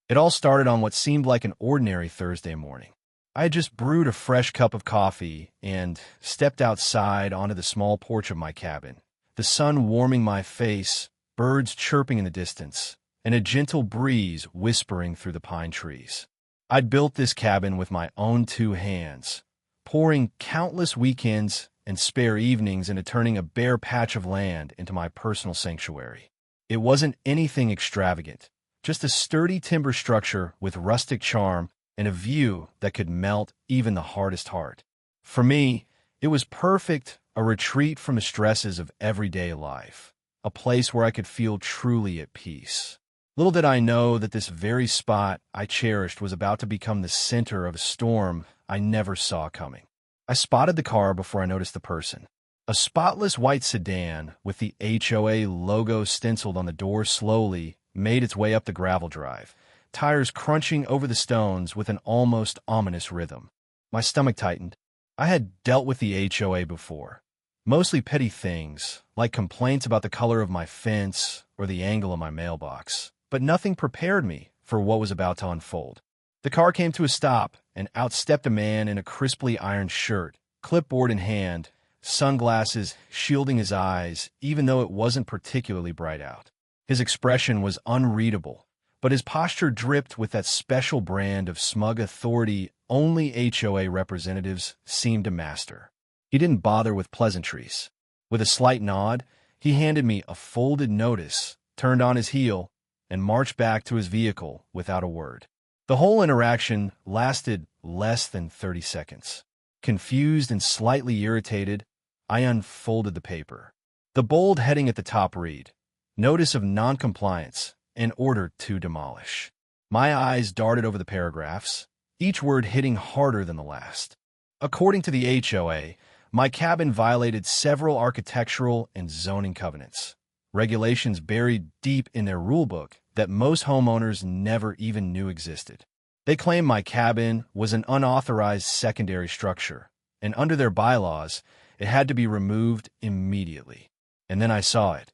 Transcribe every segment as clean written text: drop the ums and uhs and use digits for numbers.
It all started on what seemed like an ordinary Thursday morning. I had just brewed a fresh cup of coffee and stepped outside onto the small porch of my cabin, the sun warming my face, birds chirping in the distance, and a gentle breeze whispering through the pine trees. I'd built this cabin with my own two hands, pouring countless weekends and spare evenings into turning a bare patch of land into my personal sanctuary. It wasn't anything extravagant, just a sturdy timber structure with rustic charm and a view that could melt even the hardest heart. For me, it was perfect, a retreat from the stresses of everyday life, a place where I could feel truly at peace. Little did I know that this very spot I cherished was about to become the center of a storm I never saw coming. I spotted the car before I noticed the person. A spotless white sedan with the HOA logo stenciled on the door slowly made its way up the gravel drive, tires crunching over the stones with an almost ominous rhythm. My stomach tightened. I had dealt with the HOA before. Mostly petty things, like complaints about the color of my fence or the angle of my mailbox. But nothing prepared me for what was about to unfold. The car came to a stop, and out stepped a man in a crisply ironed shirt, clipboard in hand, sunglasses shielding his eyes, even though it wasn't particularly bright out. His expression was unreadable, but his posture dripped with that special brand of smug authority only HOA representatives seemed to master. He didn't bother with pleasantries. With a slight nod, he handed me a folded notice, turned on his heel, and marched back to his vehicle without a word. The whole interaction lasted less than 30 seconds. Confused and slightly irritated, I unfolded the paper. The bold heading at the top read, "Notice of non-compliance and order to demolish." My eyes darted over the paragraphs, each word hitting harder than the last. According to the HOA, my cabin violated several architectural and zoning covenants, regulations buried deep in their rulebook that most homeowners never even knew existed. They claimed my cabin was an unauthorized secondary structure, and under their bylaws, it had to be removed immediately. And then I saw it,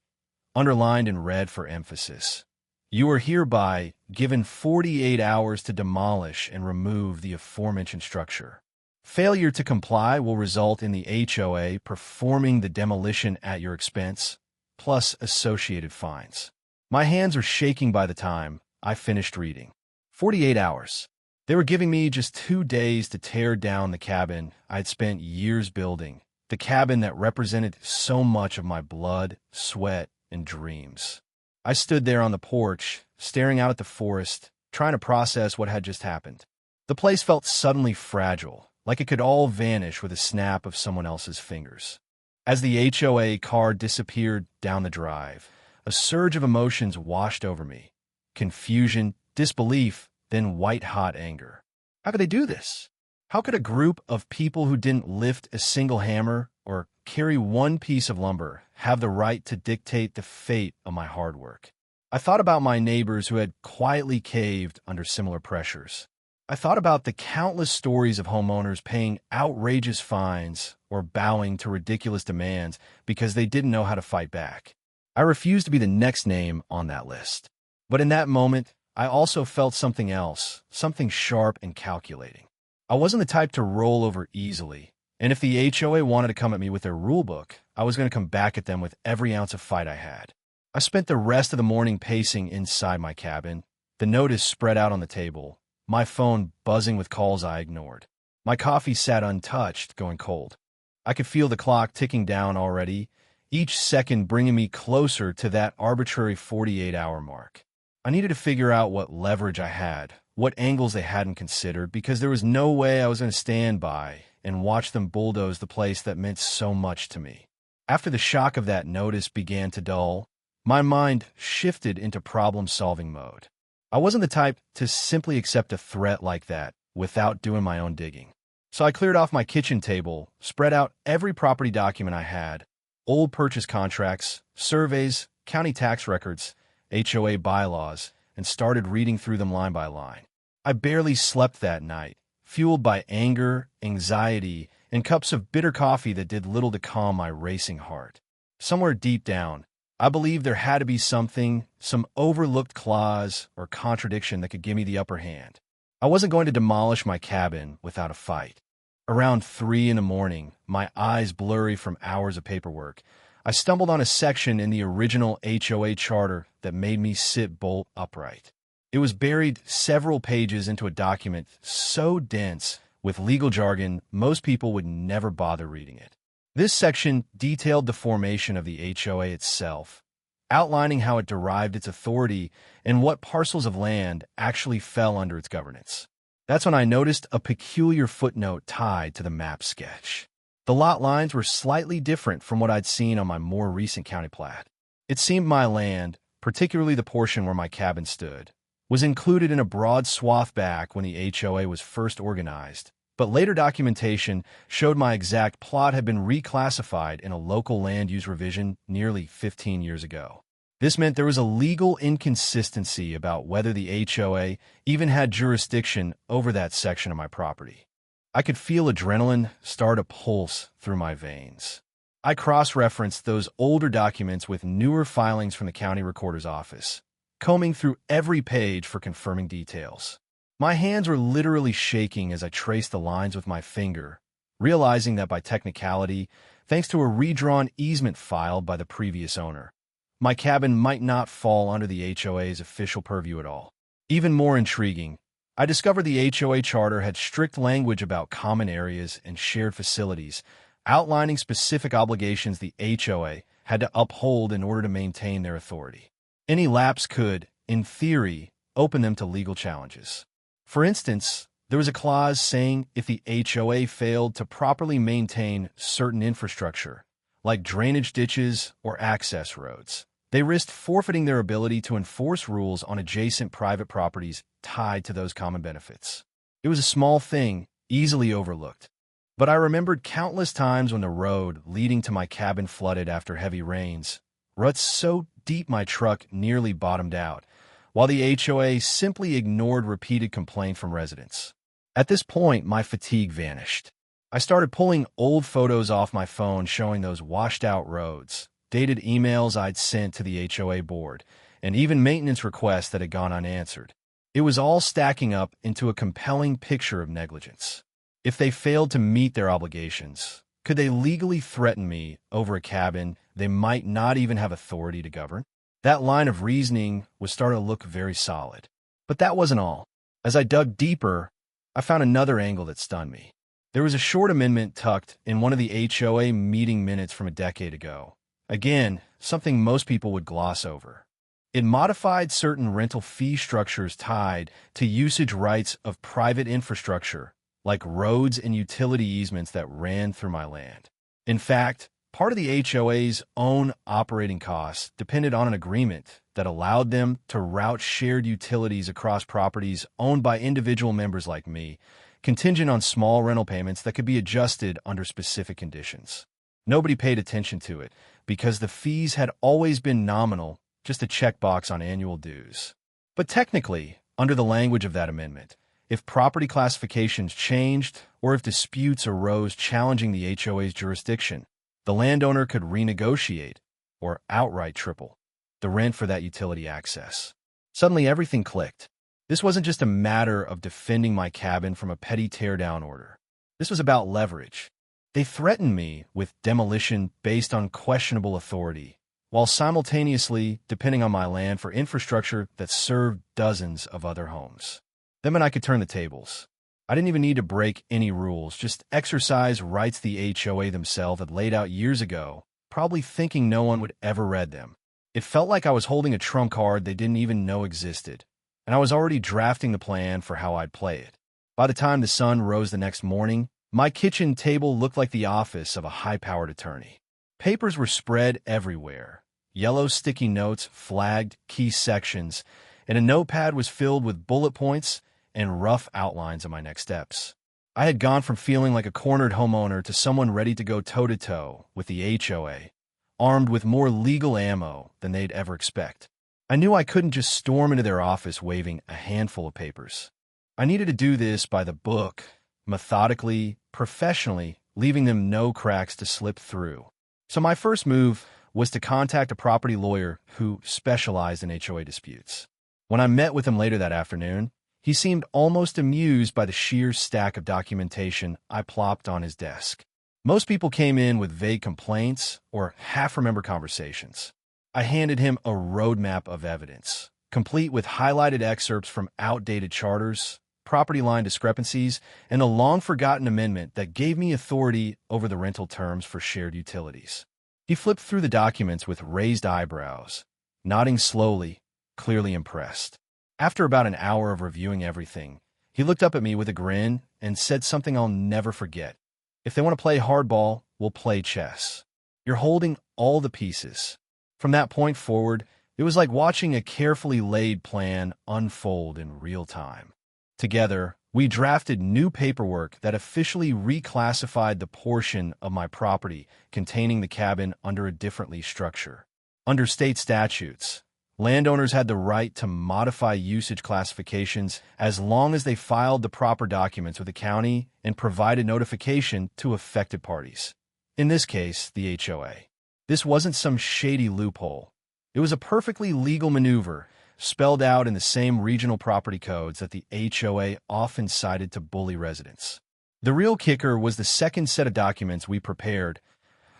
underlined in red for emphasis. You are hereby given 48 hours to demolish and remove the aforementioned structure. Failure to comply will result in the HOA performing the demolition at your expense, plus associated fines. My hands were shaking by the time I finished reading. 48 hours. They were giving me just 2 days to tear down the cabin I'd spent years building, the cabin that represented so much of my blood, sweat, and dreams. I stood there on the porch, staring out at the forest, trying to process what had just happened. The place felt suddenly fragile, like it could all vanish with a snap of someone else's fingers. As the HOA car disappeared down the drive, a surge of emotions washed over me. Confusion, disbelief, then white-hot anger. How could they do this? How could a group of people who didn't lift a single hammer or carry one piece of lumber have the right to dictate the fate of my hard work? I thought about my neighbors who had quietly caved under similar pressures. I thought about the countless stories of homeowners paying outrageous fines or bowing to ridiculous demands because they didn't know how to fight back. I refused to be the next name on that list. But in that moment, I also felt something else, something sharp and calculating. I wasn't the type to roll over easily, and if the HOA wanted to come at me with their rulebook, I was going to come back at them with every ounce of fight I had. I spent the rest of the morning pacing inside my cabin, the notice spread out on the table, my phone buzzing with calls I ignored. My coffee sat untouched, going cold. I could feel the clock ticking down already, each second bringing me closer to that arbitrary 48-hour mark. I needed to figure out what leverage I had, what angles they hadn't considered, because there was no way I was going to stand by and watch them bulldoze the place that meant so much to me. After the shock of that notice began to dull, my mind shifted into problem-solving mode. I wasn't the type to simply accept a threat like that without doing my own digging. So I cleared off my kitchen table, spread out every property document I had, old purchase contracts, surveys, county tax records, HOA bylaws, and started reading through them line by line. I barely slept that night, fueled by anger, anxiety, and cups of bitter coffee that did little to calm my racing heart. Somewhere deep down, I believed there had to be something, some overlooked clause or contradiction that could give me the upper hand. I wasn't going to demolish my cabin without a fight. Around 3 in the morning, my eyes blurry from hours of paperwork, I stumbled on a section in the original HOA charter that made me sit bolt upright. It was buried several pages into a document so dense with legal jargon most people would never bother reading it. This section detailed the formation of the HOA itself, outlining how it derived its authority and what parcels of land actually fell under its governance. That's when I noticed a peculiar footnote tied to the map sketch. The lot lines were slightly different from what I'd seen on my more recent county plat. It seemed my land, particularly the portion where my cabin stood, was included in a broad swath back when the HOA was first organized, but later documentation showed my exact plot had been reclassified in a local land use revision nearly 15 years ago. This meant there was a legal inconsistency about whether the HOA even had jurisdiction over that section of my property. I could feel adrenaline start to pulse through my veins. I cross-referenced those older documents with newer filings from the county recorder's office, combing through every page for confirming details. My hands were literally shaking as I traced the lines with my finger, realizing that by technicality, thanks to a redrawn easement filed by the previous owner, my cabin might not fall under the HOA's official purview at all. Even more intriguing, I discovered the HOA charter had strict language about common areas and shared facilities, outlining specific obligations the HOA had to uphold in order to maintain their authority. Any lapse could, in theory, open them to legal challenges. For instance, there was a clause saying if the HOA failed to properly maintain certain infrastructure, like drainage ditches or access roads, they risked forfeiting their ability to enforce rules on adjacent private properties tied to those common benefits. It was a small thing, easily overlooked. But I remembered countless times when the road leading to my cabin flooded after heavy rains, ruts so deep my truck nearly bottomed out, while the HOA simply ignored repeated complaints from residents. At this point, my fatigue vanished. I started pulling old photos off my phone showing those washed-out roads, dated emails I'd sent to the HOA board, and even maintenance requests that had gone unanswered. It was all stacking up into a compelling picture of negligence. If they failed to meet their obligations, could they legally threaten me over a cabin they might not even have authority to govern? That line of reasoning was starting to look very solid. But that wasn't all. As I dug deeper, I found another angle that stunned me. There was a short amendment tucked in one of the HOA meeting minutes from a decade ago. Again, something most people would gloss over. It modified certain rental fee structures tied to usage rights of private infrastructure, like roads and utility easements that ran through my land. In fact, part of the HOA's own operating costs depended on an agreement that allowed them to route shared utilities across properties owned by individual members like me, contingent on small rental payments that could be adjusted under specific conditions. Nobody paid attention to it because the fees had always been nominal, just a checkbox on annual dues. But technically, under the language of that amendment, if property classifications changed or if disputes arose challenging the HOA's jurisdiction, the landowner could renegotiate or outright triple the rent for that utility access. Suddenly, everything clicked. This wasn't just a matter of defending my cabin from a petty teardown order. This was about leverage. They threatened me with demolition based on questionable authority, while simultaneously depending on my land for infrastructure that served dozens of other homes. Then when I could turn the tables, I didn't even need to break any rules, just exercise rights the HOA themselves had laid out years ago, probably thinking no one would ever read them. It felt like I was holding a trump card they didn't even know existed, and I was already drafting the plan for how I'd play it. By the time the sun rose the next morning, my kitchen table looked like the office of a high-powered attorney. Papers were spread everywhere. Yellow sticky notes flagged key sections, and a notepad was filled with bullet points and rough outlines of my next steps. I had gone from feeling like a cornered homeowner to someone ready to go toe-to-toe with the HOA, armed with more legal ammo than they'd ever expect. I knew I couldn't just storm into their office waving a handful of papers. I needed to do this by the book, methodically, professionally, leaving them no cracks to slip through. So my first move was to contact a property lawyer who specialized in HOA disputes. When I met with him later that afternoon, he seemed almost amused by the sheer stack of documentation I plopped on his desk. Most people came in with vague complaints or half-remembered conversations. I handed him a roadmap of evidence, complete with highlighted excerpts from outdated charters, property line discrepancies, and a long-forgotten amendment that gave me authority over the rental terms for shared utilities. He flipped through the documents with raised eyebrows, nodding slowly, clearly impressed. After about an hour of reviewing everything, he looked up at me with a grin and said something I'll never forget. "If they want to play hardball, we'll play chess. You're holding all the pieces." From that point forward, it was like watching a carefully laid plan unfold in real time. Together, we drafted new paperwork that officially reclassified the portion of my property containing the cabin under a different lease structure. Under state statutes, landowners had the right to modify usage classifications as long as they filed the proper documents with the county and provided notification to affected parties. In this case, the HOA. This wasn't some shady loophole. It was a perfectly legal maneuver, spelled out in the same regional property codes that the HOA often cited to bully residents. The real kicker was the second set of documents we prepared,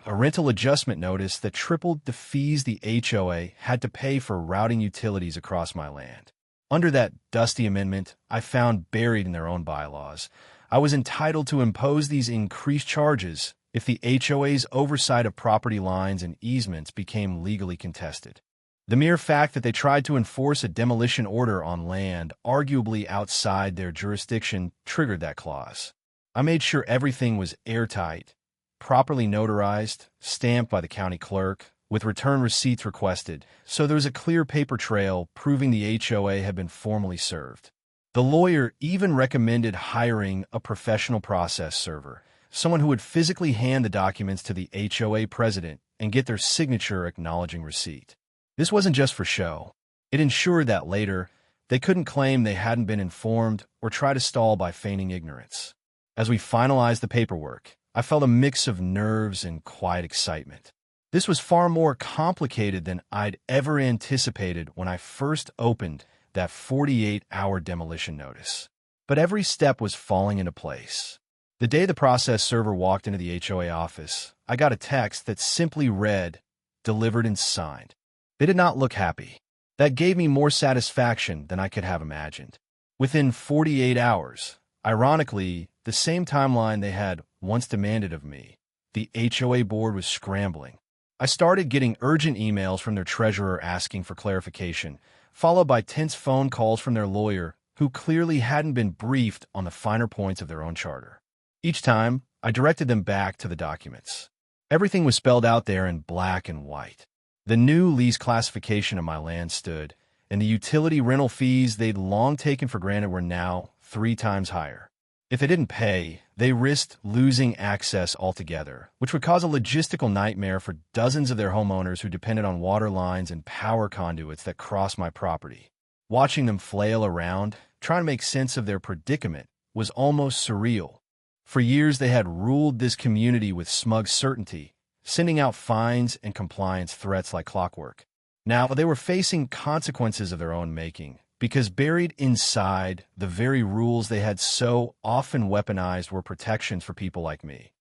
a rental adjustment notice that tripled the fees the HOA had to pay for routing utilities across my land. Under that dusty amendment I found buried in their own bylaws, I was entitled to impose these increased charges if the HOA's oversight of property lines and easements became legally contested. The mere fact that they tried to enforce a demolition order on land arguably outside their jurisdiction triggered that clause. I made sure everything was airtight, properly notarized, stamped by the county clerk, with return receipts requested, so there was a clear paper trail proving the HOA had been formally served. The lawyer even recommended hiring a professional process server, someone who would physically hand the documents to the HOA president and get their signature acknowledging receipt. This wasn't just for show. It ensured that later, they couldn't claim they hadn't been informed or try to stall by feigning ignorance. As we finalized the paperwork, I felt a mix of nerves and quiet excitement. This was far more complicated than I'd ever anticipated when I first opened that 48-hour demolition notice. But every step was falling into place. The day the process server walked into the HOA office, I got a text that simply read, "Delivered and signed." They did not look happy. That gave me more satisfaction than I could have imagined. Within 48 hours, ironically, the same timeline they had once demanded of me, the HOA board was scrambling. I started getting urgent emails from their treasurer asking for clarification, followed by tense phone calls from their lawyer, who clearly hadn't been briefed on the finer points of their own charter. Each time, I directed them back to the documents. Everything was spelled out there in black and white. The new lease classification of my land stood, and the utility rental fees they'd long taken for granted were now 3 times higher. If they didn't pay, they risked losing access altogether, which would cause a logistical nightmare for dozens of their homeowners who depended on water lines and power conduits that crossed my property. Watching them flail around, trying to make sense of their predicament, was almost surreal. For years they had ruled this community with smug certainty, sending out fines and compliance threats like clockwork. Now they were facing consequences of their own making, because buried inside the very rules they had so often weaponized were protections for people like me.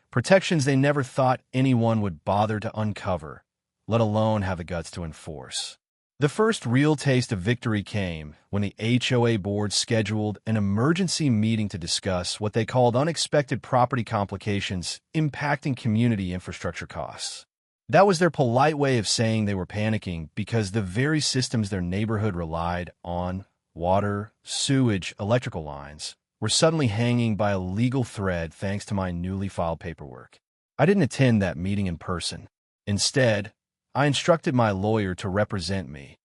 Protections they never thought anyone would bother to uncover, let alone have the guts to enforce. The first real taste of victory came when the HOA board scheduled an emergency meeting to discuss what they called unexpected property complications impacting community infrastructure costs. That was their polite way of saying they were panicking because the very systems their neighborhood relied on, water, sewage, electrical lines, were suddenly hanging by a legal thread thanks to my newly filed paperwork. I didn't attend that meeting in person. Instead, I instructed my lawyer to represent me,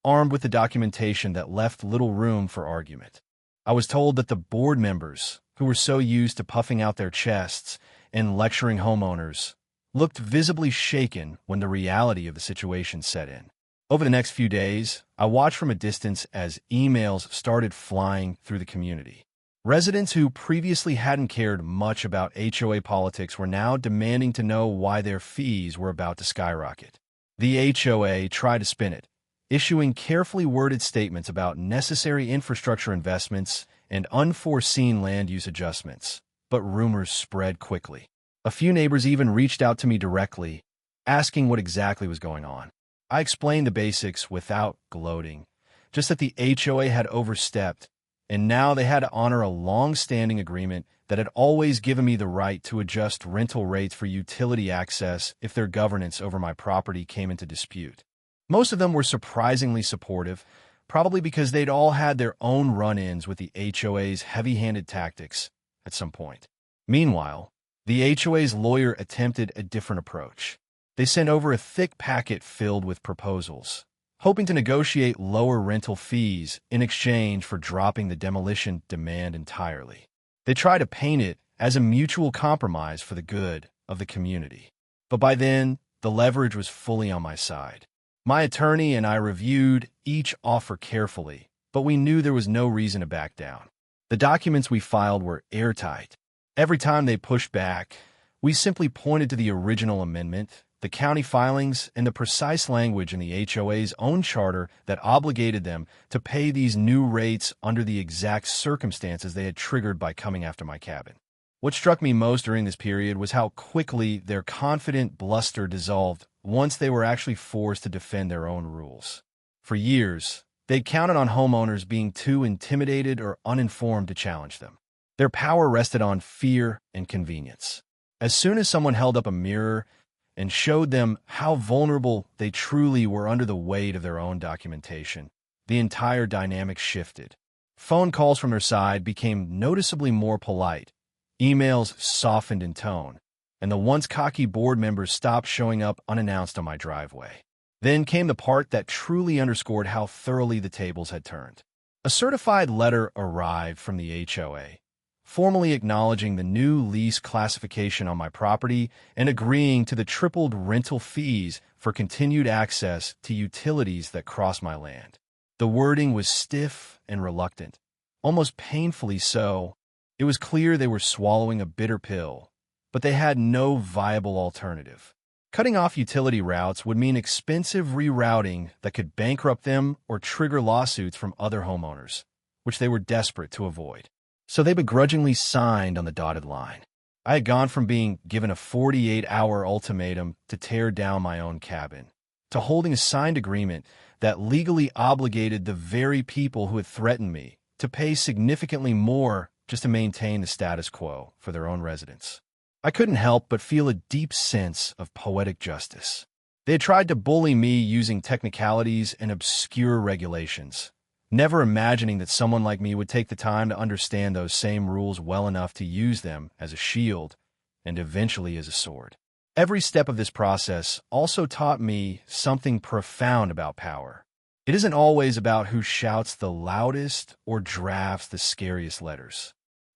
armed with the documentation that left little room for argument. I was told that the board members, who were so used to puffing out their chests and lecturing homeowners, looked visibly shaken when the reality of the situation set in. Over the next few days, I watched from a distance as emails started flying through the community. Residents who previously hadn't cared much about HOA politics were now demanding to know why their fees were about to skyrocket. The HOA tried to spin it, issuing carefully worded statements about necessary infrastructure investments and unforeseen land use adjustments, but rumors spread quickly. A few neighbors even reached out to me directly, asking what exactly was going on. I explained the basics without gloating, just that the HOA had overstepped, and now they had to honor a long-standing agreement that had always given me the right to adjust rental rates for utility access if their governance over my property came into dispute. Most of them were surprisingly supportive, probably because they'd all had their own run-ins with the HOA's heavy-handed tactics at some point. Meanwhile, the HOA's lawyer attempted a different approach. They sent over a thick packet filled with proposals, hoping to negotiate lower rental fees in exchange for dropping the demolition demand entirely. They tried to paint it as a mutual compromise for the good of the community. But by then, the leverage was fully on my side. My attorney and I reviewed each offer carefully, but we knew there was no reason to back down. The documents we filed were airtight. Every time they pushed back, we simply pointed to the original amendment, the county filings, and the precise language in the HOA's own charter that obligated them to pay these new rates under the exact circumstances they had triggered by coming after my cabin. What struck me most during this period was how quickly their confident bluster dissolved once they were actually forced to defend their own rules. For years, they'd counted on homeowners being too intimidated or uninformed to challenge them. Their power rested on fear and convenience. As soon as someone held up a mirror and showed them how vulnerable they truly were under the weight of their own documentation, the entire dynamic shifted. Phone calls from their side became noticeably more polite, emails softened in tone, and the once cocky board members stopped showing up unannounced on my driveway. Then came the part that truly underscored how thoroughly the tables had turned. A certified letter arrived from the HOA, formally acknowledging the new lease classification on my property and agreeing to the tripled rental fees for continued access to utilities that cross my land. The wording was stiff and reluctant, almost painfully so. It was clear they were swallowing a bitter pill, but they had no viable alternative. Cutting off utility routes would mean expensive rerouting that could bankrupt them or trigger lawsuits from other homeowners, which they were desperate to avoid. So they begrudgingly signed on the dotted line. I had gone from being given a 48-hour ultimatum to tear down my own cabin, to holding a signed agreement that legally obligated the very people who had threatened me to pay significantly more just to maintain the status quo for their own residents. I couldn't help but feel a deep sense of poetic justice. They had tried to bully me using technicalities and obscure regulations, never imagining that someone like me would take the time to understand those same rules well enough to use them as a shield and eventually as a sword. Every step of this process also taught me something profound about power. It isn't always about who shouts the loudest or drafts the scariest letters.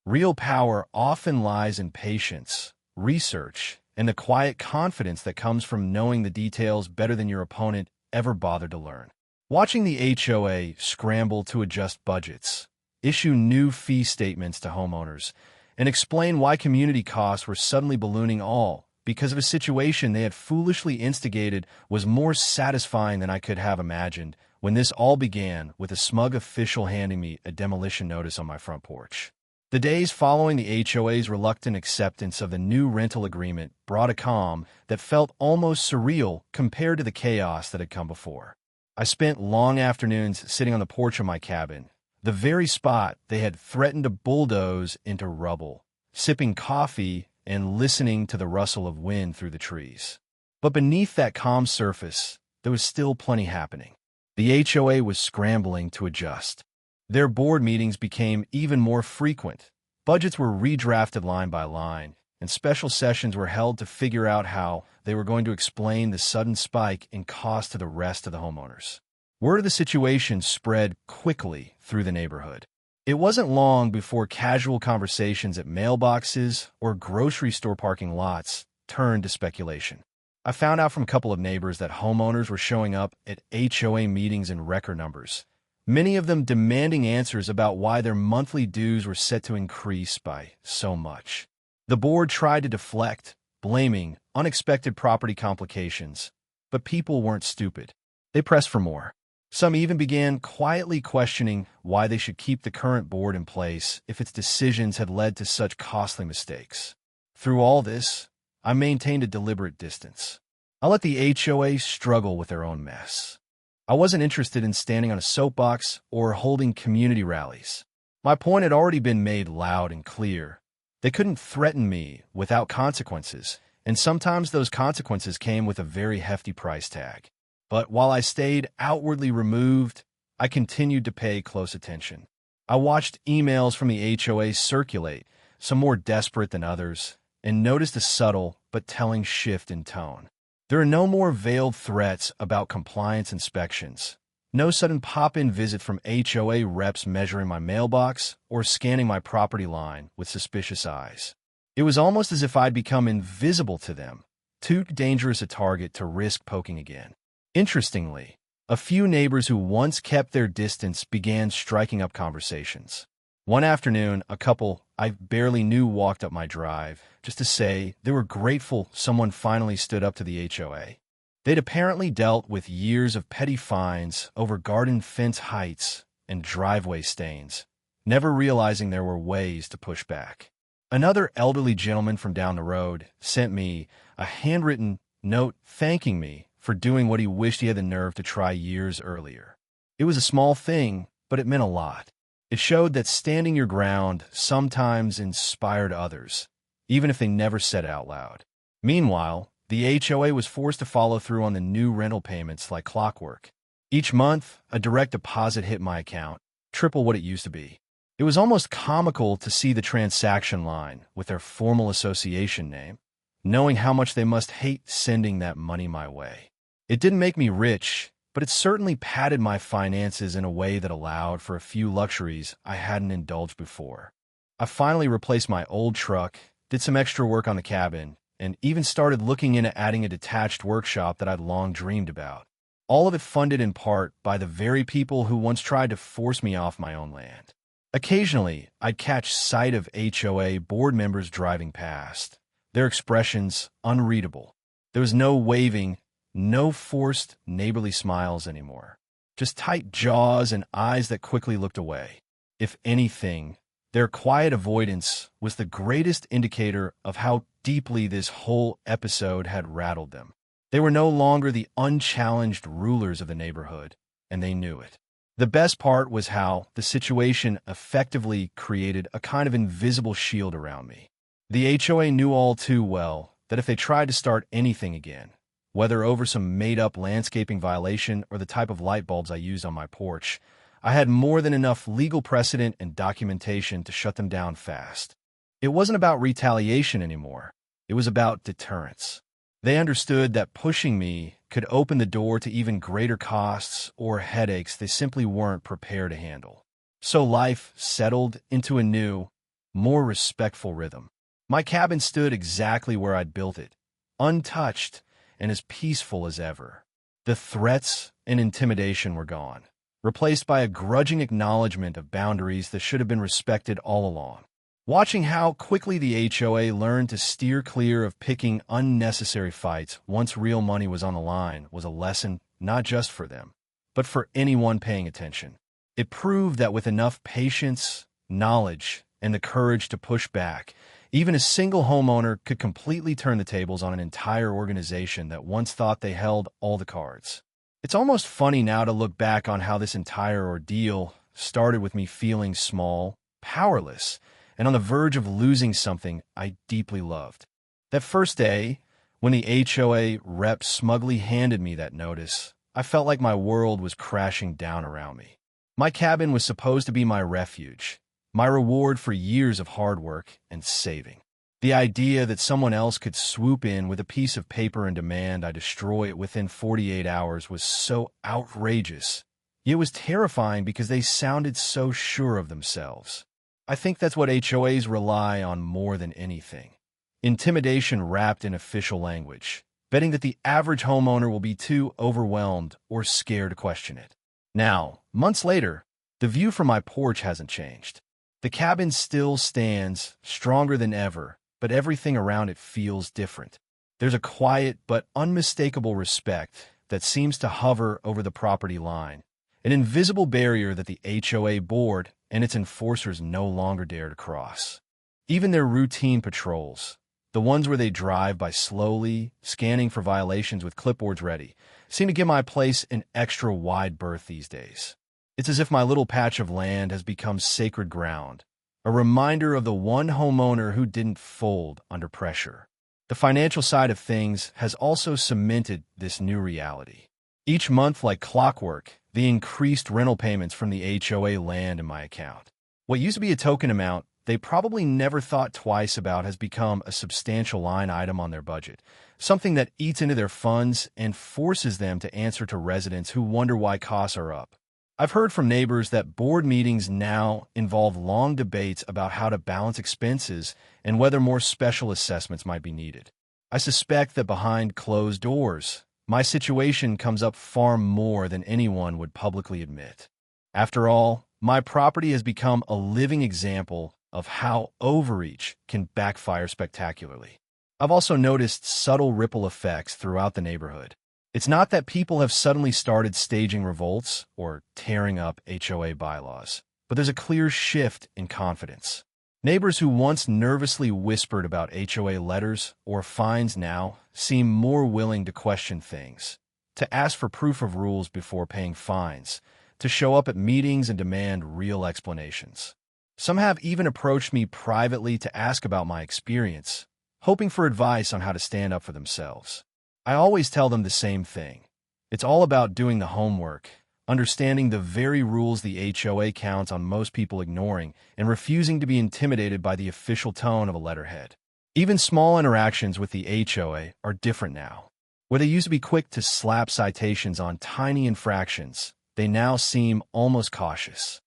Real power often lies in patience, research, and the quiet confidence that comes from knowing the details better than your opponent ever bothered to learn. Watching the HOA scramble to adjust budgets, issue new fee statements to homeowners, and explain why community costs were suddenly ballooning all because of a situation they had foolishly instigated was more satisfying than I could have imagined when this all began with a smug official handing me a demolition notice on my front porch. The days following the HOA's reluctant acceptance of the new rental agreement brought a calm that felt almost surreal compared to the chaos that had come before. I spent long afternoons sitting on the porch of my cabin, the very spot they had threatened to bulldoze into rubble, sipping coffee and listening to the rustle of wind through the trees. But beneath that calm surface, there was still plenty happening. The HOA was scrambling to adjust. Their board meetings became even more frequent. Budgets were redrafted line by line, and special sessions were held to figure out how they were going to explain the sudden spike in cost to the rest of the homeowners. Word of the situation spread quickly through the neighborhood. It wasn't long before casual conversations at mailboxes or grocery store parking lots turned to speculation. I found out from a couple of neighbors that homeowners were showing up at HOA meetings in record numbers, many of them demanding answers about why their monthly dues were set to increase by so much. The board tried to deflect, blaming unexpected property complications, But people weren't stupid. They pressed for more. Some even began quietly questioning why they should keep the current board in place if its decisions had led to such costly mistakes. Through all this, I maintained a deliberate distance. I let the HOA struggle with their own mess. I wasn't interested in standing on a soapbox or holding community rallies. My point had already been made loud and clear. They couldn't threaten me without consequences, and sometimes those consequences came with a very hefty price tag. But while I stayed outwardly removed, I continued to pay close attention. I watched emails from the HOA circulate, some more desperate than others, and noticed a subtle but telling shift in tone. There are no more veiled threats about compliance inspections, no sudden pop-in visit from HOA reps measuring my mailbox or scanning my property line with suspicious eyes. It was almost as if I'd become invisible to them, too dangerous a target to risk poking again. Interestingly, a few neighbors who once kept their distance began striking up conversations. One afternoon, a couple I barely knew walked up my drive just to say they were grateful someone finally stood up to the HOA. They'd apparently dealt with years of petty fines over garden fence heights and driveway stains, never realizing there were ways to push back. Another elderly gentleman from down the road sent me a handwritten note thanking me for doing what he wished he had the nerve to try years earlier. It was a small thing, but it meant a lot. It showed that standing your ground sometimes inspired others, even if they never said it out loud. Meanwhile, the HOA was forced to follow through on the new rental payments like clockwork. Each month, a direct deposit hit my account, triple what it used to be. It was almost comical to see the transaction line with their formal association name, knowing how much they must hate sending that money my way. It didn't make me rich, but it certainly padded my finances in a way that allowed for a few luxuries I hadn't indulged before. I finally replaced my old truck, did some extra work on the cabin, and even started looking into adding a detached workshop that I'd long dreamed about. All of it funded in part by the very people who once tried to force me off my own land. Occasionally, I'd catch sight of HOA board members driving past, their expressions unreadable. There was no waving, no forced neighborly smiles anymore, just tight jaws and eyes that quickly looked away. If anything, their quiet avoidance was the greatest indicator of how deeply this whole episode had rattled them. They were no longer the unchallenged rulers of the neighborhood, and they knew it. The best part was how the situation effectively created a kind of invisible shield around me. The HOA knew all too well that if they tried to start anything again, whether over some made-up landscaping violation or the type of light bulbs I used on my porch, I had more than enough legal precedent and documentation to shut them down fast. It wasn't about retaliation anymore. It was about deterrence. They understood that pushing me could open the door to even greater costs or headaches they simply weren't prepared to handle. So life settled into a new, more respectful rhythm. My cabin stood exactly where I'd built it, untouched and as peaceful as ever. The threats and intimidation were gone, replaced by a grudging acknowledgement of boundaries that should have been respected all along. Watching how quickly the HOA learned to steer clear of picking unnecessary fights once real money was on the line was a lesson not just for them, but for anyone paying attention. It proved that with enough patience, knowledge, and the courage to push back, even a single homeowner could completely turn the tables on an entire organization that once thought they held all the cards. It's almost funny now to look back on how this entire ordeal started with me feeling small, powerless, and on the verge of losing something I deeply loved. That first day, when the HOA rep smugly handed me that notice, I felt like my world was crashing down around me. My cabin was supposed to be my refuge, my reward for years of hard work and saving. The idea that someone else could swoop in with a piece of paper and demand I destroy it within 48 hours was so outrageous. It was terrifying because they sounded so sure of themselves. I think that's what HOAs rely on more than anything. Intimidation wrapped in official language, betting that the average homeowner will be too overwhelmed or scared to question it. Now, months later, the view from my porch hasn't changed. The cabin still stands, stronger than ever, but everything around it feels different. There's a quiet but unmistakable respect that seems to hover over the property line, an invisible barrier that the HOA board and its enforcers no longer dare to cross. Even their routine patrols, the ones where they drive by slowly, scanning for violations with clipboards ready, seem to give my place an extra wide berth these days. It's as if my little patch of land has become sacred ground, a reminder of the one homeowner who didn't fold under pressure. The financial side of things has also cemented this new reality. Each month, like clockwork, the increased rental payments from the HOA land in my account. What used to be a token amount they probably never thought twice about has become a substantial line item on their budget, something that eats into their funds and forces them to answer to residents who wonder why costs are up. I've heard from neighbors that board meetings now involve long debates about how to balance expenses and whether more special assessments might be needed. I suspect that behind closed doors, my situation comes up far more than anyone would publicly admit. After all, my property has become a living example of how overreach can backfire spectacularly. I've also noticed subtle ripple effects throughout the neighborhood. It's not that people have suddenly started staging revolts or tearing up HOA bylaws, but there's a clear shift in confidence. Neighbors who once nervously whispered about HOA letters or fines now seem more willing to question things, to ask for proof of rules before paying fines, to show up at meetings and demand real explanations. Some have even approached me privately to ask about my experience, hoping for advice on how to stand up for themselves. I always tell them the same thing. It's all about doing the homework, understanding the very rules the HOA counts on most people ignoring, and refusing to be intimidated by the official tone of a letterhead. Even small interactions with the HOA are different now. Where they used to be quick to slap citations on tiny infractions, they now seem almost cautious.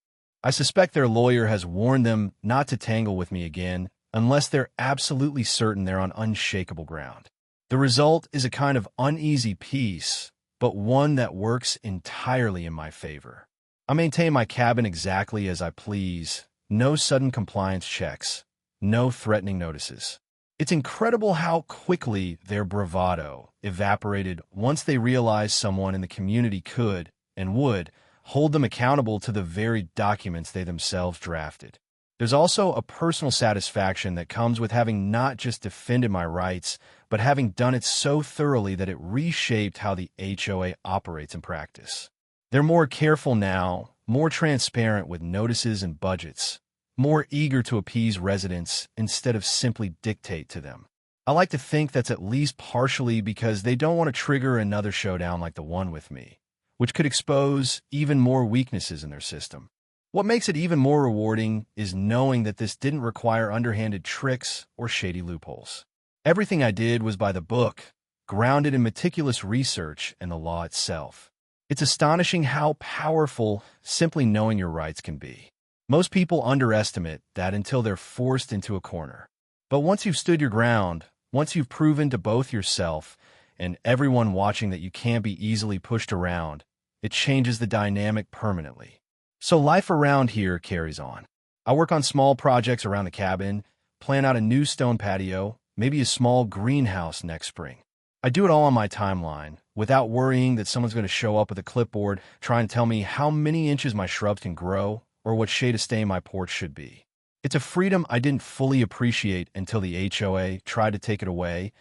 I suspect their lawyer has warned them not to tangle with me again unless they're absolutely certain they're on unshakable ground. The result is a kind of uneasy peace, but one that works entirely in my favor. I maintain my cabin exactly as I please, no sudden compliance checks, no threatening notices. It's incredible how quickly their bravado evaporated once they realized someone in the community could and would hold them accountable to the very documents they themselves drafted. There's also a personal satisfaction that comes with having not just defended my rights, but having done it so thoroughly that it reshaped how the HOA operates in practice. They're more careful now, more transparent with notices and budgets, more eager to appease residents instead of simply dictate to them. I like to think that's at least partially because they don't want to trigger another showdown like the one with me, which could expose even more weaknesses in their system. What makes it even more rewarding is knowing that this didn't require underhanded tricks or shady loopholes. Everything I did was by the book, grounded in meticulous research and the law itself. It's astonishing how powerful simply knowing your rights can be. Most people underestimate that until they're forced into a corner. But once you've stood your ground, once you've proven to both yourself and everyone watching that you can't be easily pushed around, it changes the dynamic permanently. So life around here carries on. I work on small projects around the cabin, plan out a new stone patio, maybe a small greenhouse next spring. I do it all on my timeline, without worrying that someone's going to show up with a clipboard trying to tell me how many inches my shrubs can grow or what shade of stain my porch should be. It's a freedom I didn't fully appreciate until the HOA tried to take it away,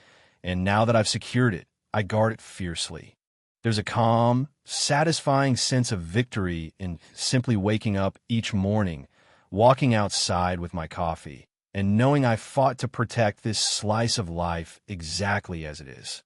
and now that I've secured it, I guard it fiercely. There's a calm, satisfying sense of victory in simply waking up each morning, walking outside with my coffee, and knowing I fought to protect this slice of life exactly as it is.